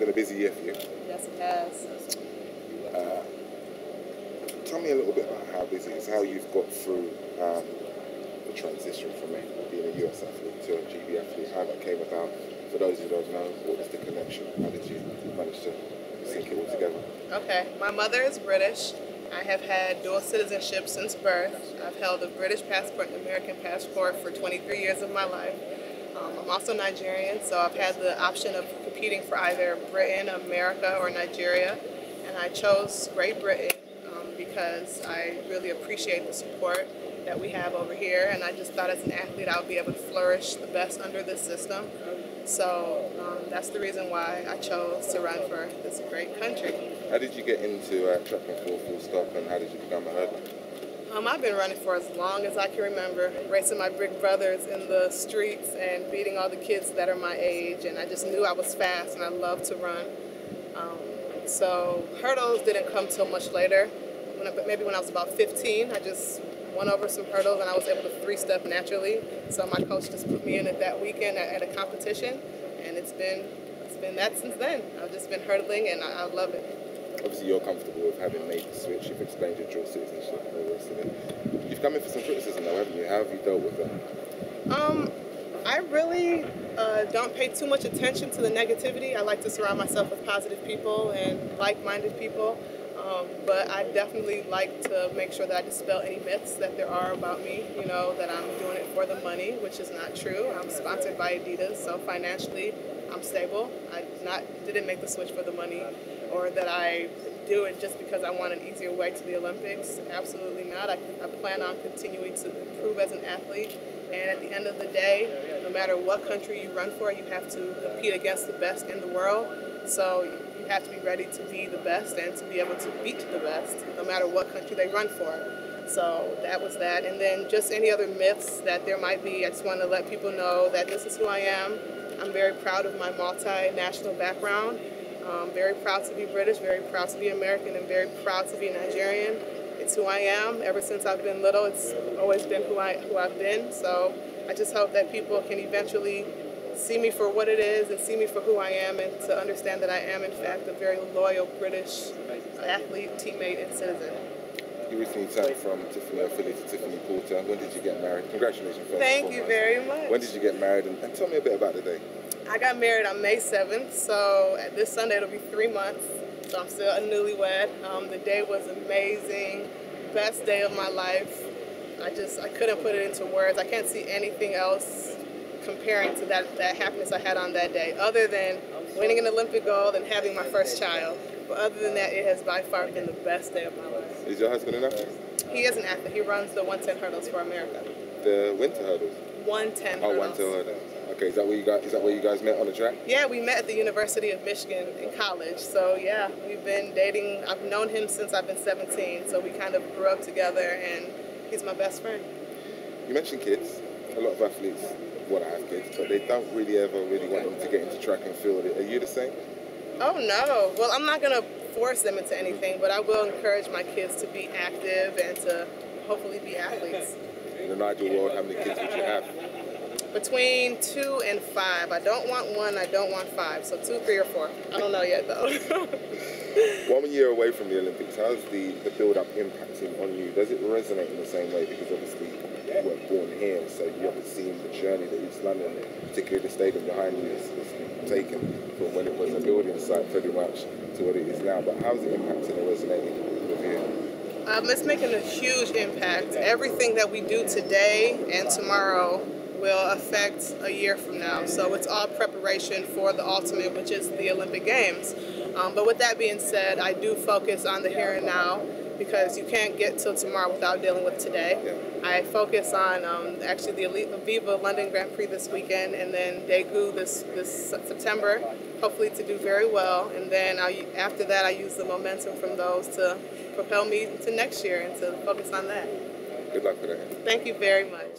been a busy year for you. Yes, it has. Tell me a little bit about how busy it is, how you've got through the transition from being a US athlete to a GB athlete, how that came about. For those who don't know, what was the connection? How did you manage to sync it all together? Okay, my mother is British. I have had dual citizenship since birth. I've held a British passport and American passport for 23 years of my life. I'm also Nigerian, so I've had the option of competing for either Britain, America, or Nigeria, and I chose Great Britain because I really appreciate the support that we have over here, and I just thought as an athlete I would be able to flourish the best under this system. So that's the reason why I chose to run for this great country. How did you get into track and field full stop, and how did you become a hurdler? I've been running for as long as I can remember, racing my big brothers in the streets and beating all the kids that are my age, and I just knew I was fast and I loved to run. So hurdles didn't come till much later. Maybe when I was about 15, I just went over some hurdles and I was able to three-step naturally. So my coach just put me in it that weekend at a competition, and it's been that since then. I've just been hurdling and I love it. Obviously you're comfortable with having made the switch, you've explained your dual citizenship and all the rest of it. You've come in for some criticism though, haven't you? How have you dealt with that? I really don't pay too much attention to the negativity. I like to surround myself with positive people and like-minded people. But I definitely like to make sure that I dispel any myths that there are about me, you know, that I'm doing it for the money, which is not true. I'm sponsored by Adidas, so financially I'm stable. I didn't make the switch for the money, or that I do it just because I want an easier way to the Olympics. Absolutely not. I plan on continuing to improve as an athlete, and at the end of the day, no matter what country you run for, you have to compete against the best in the world. So you have to be ready to be the best and to be able to beat the best, no matter what country they run for. So that was that. And then just any other myths that there might be, I just want to let people know that this is who I am. I'm very proud of my multinational background. Very proud to be British, very proud to be American, and very proud to be Nigerian. It's who I am. Ever since I've been little, it's always been who I've been. So I just hope that people can eventually see me for what it is and see me for who I am, and to understand that I am, in fact, a very loyal British athlete, teammate, and citizen. You recently turned from Tiffany O'Filly to Tiffany Porter. When did you get married? Congratulations first. Thank you very much. When did you get married? And tell me a bit about the day. I got married on May 7th, so this Sunday it'll be 3 months. So I'm still a newlywed. The day was amazing, best day of my life. I couldn't put it into words. I can't see anything else comparing to that happiness I had on that day, other than winning an Olympic gold and having my first child. But other than that, it has by far been the best day of my life. Is your husband an athlete? He is an athlete. He runs the 110 hurdles for America. The winter hurdles? 110 hurdles. Oh, 110 hurdles. Okay, is that where you guys met on the track? Yeah, we met at the University of Michigan in college. So yeah, we've been dating. I've known him since I've been 17. So we kind of grew up together, and he's my best friend. You mentioned kids. A lot of athletes want to have kids, but they don't really ever want them to get into track and field. Are you the same? Oh no. Well, I'm not gonna force them into anything, but I will encourage my kids to be active and to hopefully be athletes. In an ideal world, how many kids would you have? Between 2 and 5. I don't want 1, I don't want 5. So 2, 3, or 4. I don't know yet though. 1 year away from the Olympics, how's the build-up impacting on you? Does it resonate in the same way? Because obviously you weren't born here, so you haven't seen the journey that East London, particularly the stadium behind you, is taken from when it was a building site pretty much to what it is now. But how's it impacting and resonating with you? It's making a huge impact. Everything that we do today and tomorrow will affect a year from now. So it's all preparation for the ultimate, which is the Olympic Games. But with that being said, I do focus on the here and now, because you can't get till tomorrow without dealing with today. Yeah. I focus on actually the Aviva London Grand Prix this weekend, and then Daegu this September, hopefully to do very well. And then after that, I use the momentum from those to propel me to next year and to focus on that. Good luck with that. Thank you very much.